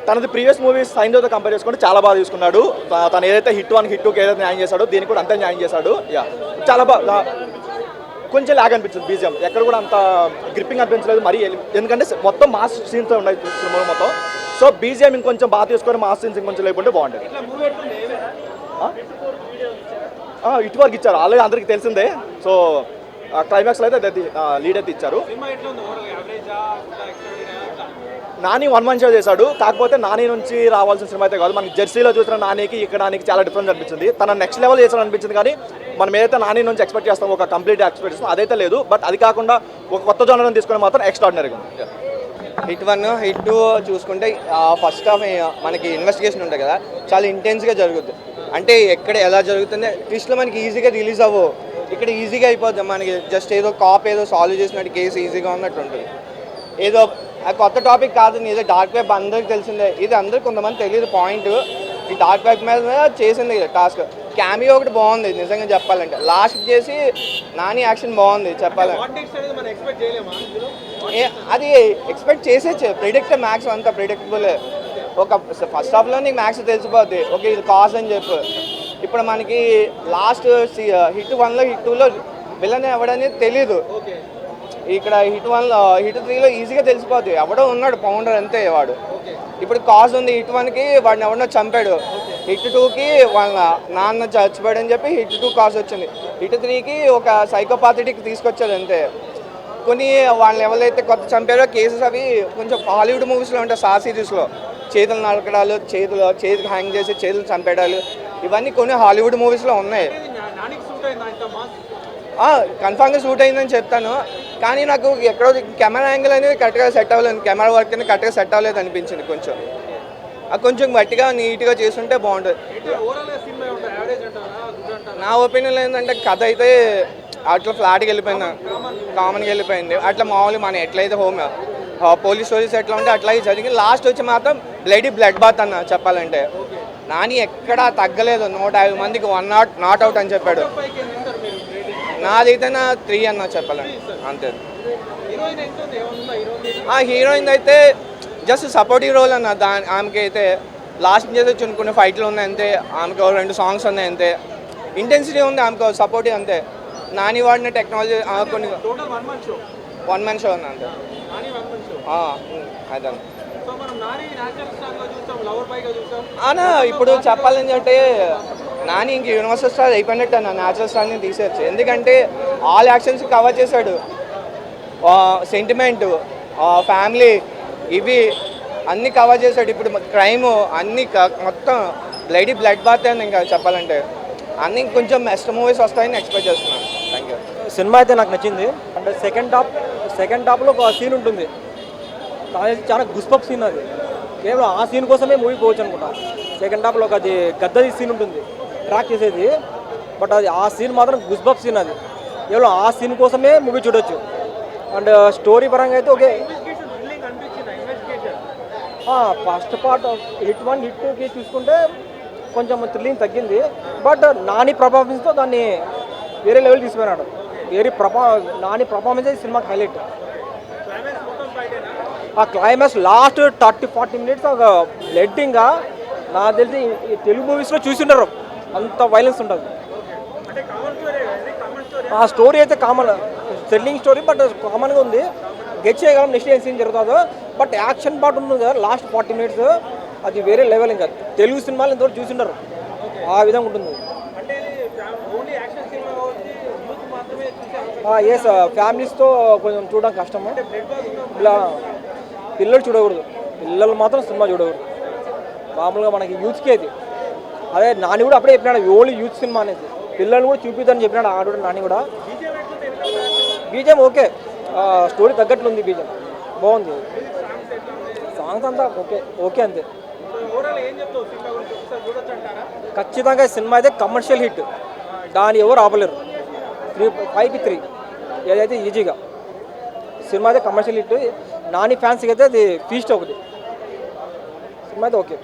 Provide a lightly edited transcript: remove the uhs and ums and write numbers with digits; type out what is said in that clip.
తనది previous movies సైన్తో compare చేసుకుంటే చాలా బాగా తీసుకున్నాడు. తను ఏదైతే హిట్ 1 హిట్ 2కి ఏదైతే న్యాయం చేశాడో దీనికి కూడా అంతే న్యాయం చేశాడు. యా చాలా బాగా కొంచెం లాగ్ అనిపించింది బీజిఎం, ఎక్కడ కూడా అంత గ్రిప్పింగ్ అనిపించలేదు మరి, ఎందుకంటే మొత్తం మాస్ సీన్స్ ఉన్నాయి సినిమా మొత్తం. సో బీజిఎం ఇంకొంచెం బాగా తీసుకొని మాస్ సీన్స్ ఇంకొంచెం లేకుంటే బాగుంటుంది. ఇటు వరకు ఇచ్చారు ఆల్రెడీ అందరికీ తెలిసిందే. సో క్లైమాక్స్లో అయితే లీడ్ అయితే ఇచ్చారు. నాని 1 మంత్ షో చేశాడు, కాకపోతే నాని నుంచి రావాల్సిన సినిమా అయితే కాదు. మనకి జెర్సీలో చూసిన నానికి ఇక్కడ నానికి చాలా డిఫరెన్స్ అనిపించింది. తన నెక్స్ట్ లెవెల్ చేసాడు అనిపించింది, కానీ మనం ఏదైతే నాని నుంచి ఎక్స్పెక్ట్ చేస్తాం ఒక కంప్లీట్ ఎక్స్పెక్టేషన్ అదైతే లేదు. బట్ అది కాకుండా ఒక కొత్త జోనర్ని తీసుకుని మాత్రం ఎక్స్ట్రాడినరీగా ఉంది. హిట్ 1 హిట్ 2 చూసుకుంటే ఫస్ట్ హాఫ్ మనకి ఇన్వెస్టిగేషన్ ఉంటుంది కదా, చాలా ఇంటెన్స్గా జరుగుతుంది. అంటే ఎక్కడ ఎలా జరుగుతుంది ట్విస్ట్లో మనకి ఈజీగా రిలీజ్ అవ్వవు, ఇక్కడ ఈజీగా అయిపోద్ది. మనకి జస్ట్ ఏదో కాప్ ఏదో సాల్వ్ చేసినట్టు కేసు ఈజీగా ఉన్నట్టు ఉంటుంది. ఏదో కొత్త టాపిక్ కాదు, ఏదో డార్క్ వెబ్ అందరికి తెలిసిందే. ఇది అందరికి కొంతమంది తెలియదు పాయింట్. ఈ డార్క్ వెబ్ మీద చేసింది టాస్క్. క్యామియో ఒకటి బాగుంది నిజంగా చెప్పాలంటే, లాస్ట్ చేసి నాని యాక్షన్ బాగుంది చెప్పాలంటే. అది ఎక్స్పెక్ట్ చేసే ప్రిడిక్ట్ మ్యాక్స్ అంతా ప్రిడిక్టబుల్. ఒక ఫస్ట్ హాఫ్లో నీకు మ్యాక్స్ తెలిసిపోద్ది, ఓకే ఇది కాజ్ అని చెప్పు. ఇప్పుడు మనకి లాస్ట్ హిట్ 1లో హిట్ 2లో విలన్ ఎవడనేది తెలీదు. ఇక్కడ హిట్ 1లో హిట్ 3లో ఈజీగా తెలిసిపోద్ది, ఎవడో ఉన్నాడు పౌండర్ అంతే వాడు. ఇప్పుడు కాజ్ ఉంది హిట్ 1కి, వాడిని ఎవడో చంపాడు. హిట్ 2కి వాళ్ళ నాన్న చచ్చిపోయాడు అని చెప్పి హిట్ 2 కాజ్ వచ్చింది. హిట్ 3కి ఒక సైకోపాథటిక్ తీసుకొచ్చాడు అంతే. కొన్ని వాళ్ళని ఎవరైతే కొత్త చంపారో కేసెస్ అవి కొంచెం హాలీవుడ్ మూవీస్లో ఉంటాయి, సా సిరీస్లో చేతులు నరకడాలు, చేతికి హ్యాంగ్ చేసి చేతులు చంపేయడాలు, ఇవన్నీ కొన్ని హాలీవుడ్ మూవీస్లో ఉన్నాయి. కన్ఫామ్గా షూట్ అయిందని చెప్తాను, కానీ నాకు ఎక్కడో కెమెరా యాంగిల్ అనేది కరెక్ట్గా సెట్ అవ్వలేదు, కెమెరా వర్క్ అనేది కరెక్ట్గా సెట్ అవ్వలేదు అనిపించింది. కొంచెం గట్టిగా నీట్గా చేస్తుంటే బాగుంటుంది. నా ఒపీనియన్ ఏంటంటే కథ అయితే అట్లా ఫ్లాట్కి వెళ్ళిపోయింది, కామన్గా వెళ్ళిపోయింది. అట్లా మామూలు మనం ఎట్లయితే పోలీస్ స్టోరీస్ ఎట్లా ఉంటే అట్లా జరిగింది. లాస్ట్ వచ్చి మాత్రం బ్లడ్ బాత్ అన్న చెప్పాలంటే. నాని ఎక్కడా తగ్గలేదు, 150 మందికి 1 నాట్ అవుట్ అని చెప్పాడు. నాదైతే 3 అన్న చెప్పాలండి అంతే. హీరోయిన్ అయితే జస్ట్ సపోర్టివ్ రోల్ అన్న. ఆమెకి అయితే లాస్ట్ చేసి కొన్ని ఫైట్లు ఉన్నాయి అంతే, ఆమెకు 2 సాంగ్స్ ఉన్నాయి అంతే. ఇంటెన్సిటీ ఉంది ఆమెకు, సపోర్టివ్ అంతే. నాని వాడిన టెక్నాలజీ కొన్ని 1 మంత్ షో ఉంది అంతే. అదే అన్న ఇప్పుడు చెప్పాలని అంటే నాని ఇంక యూనివర్సల్ స్టార్ అయిపోయినట్టు అన్న, న్యాచురల్ స్టార్ని తీసేయచ్చు. ఎందుకంటే ఆల్ యాక్షన్స్ కవర్ చేశాడు, సెంటిమెంట్, ఫ్యామిలీ, ఇవి అన్నీ కవర్ చేశాడు. ఇప్పుడు క్రైమ్ అన్నీ మొత్తం బ్లడ్ బాత్ అని ఇంకా చెప్పాలంటే అన్నీ కొంచెం బెస్ట్ మూవీస్ వస్తాయని ఎక్స్పెక్ట్ చేస్తున్నాను. Thank you. సినిమా అయితే నాకు నచ్చింది. అంటే సెకండ్ హాఫ్లో ఒక సీన్ ఉంటుంది, దాని చాలా గుస్పప్ సీన్. అది కేవలం ఆ సీన్ కోసమే మూవీ పోవచ్చు అనుకుంటా. సెకండ్ హాఫ్లో ఒక అది గద్దది సీన్ ఉంటుంది ట్రాక్ చేసేది, బట్ అది ఆ సీన్ మాత్రం గుస్బప్ సీన్. అది కేవలం ఆ సీన్ కోసమే మూవీ చూడొచ్చు. అండ్ స్టోరీ పరంగా అయితే okay. First part hit 1 hit 2కి చూసుకుంటే కొంచెం థ్రిల్లింగ్ తగ్గింది, బట్ నాని పర్ఫార్మెన్స్తో దాన్ని వేరే లెవెల్ తీసుకుపోయినాడు. నాని పర్ఫార్మెన్స్ సినిమాకి హైలైట్. ఆ క్లైమాక్స్ లాస్ట్ 30-40 మినిట్స్ ఒక బ్లడ్డింగ్గా నాకు తెలిసి ఈ తెలుగు మూవీస్లో చూసిండరు, అంత వైలెన్స్ ఉంటుంది. ఆ స్టోరీ అయితే కామన్, థ్రిల్లింగ్ స్టోరీ, బట్ కామన్గా ఉంది. గెట్ చేయగలం నెక్స్ట్ ఏం సీన్ జరుగుతుందో. బట్ యాక్షన్ పార్ట్ ఉంటుంది కదా లాస్ట్ 40 మినిట్స్, అది వేరే లెవెల్. ఇంకా తెలుగు సినిమాలు ఇంతవరకు చూసిండరు, ఆ విధంగా ఉంటుంది. ఎస్, ఫ్యామిలీస్తో కొంచెం చూడడం కష్టము. ఇలా పిల్లలు చూడకూడదు, పిల్లలు మాత్రం సినిమా చూడకూడదు. మామూలుగా మనకి యూత్కి అది. అదే నాని కూడా అప్పుడే చెప్పినాడు ఓన్లీ యూత్ సినిమా అనేది, పిల్లలు కూడా చూపిద్దని చెప్పినాడు ఆడు నాని కూడా. బీజం ఓకే, స్టోరీ తగ్గట్లుంది, బీజం బాగుంది, సాంగ్స్ అంతా ఓకే అంతే. ఖచ్చితంగా సినిమా అయితే కమర్షియల్ హిట్, దాన్ని ఎవరు ఆపలేరు. 5కి 3 ఏదైతే ఈజీగా సినిమా అయితే కమర్షియల్ హిట్. నాని ఫ్యాన్స్కి అయితే అది ఫీస్ట్ ఒకటి. సినిమా అయితే ఓకే.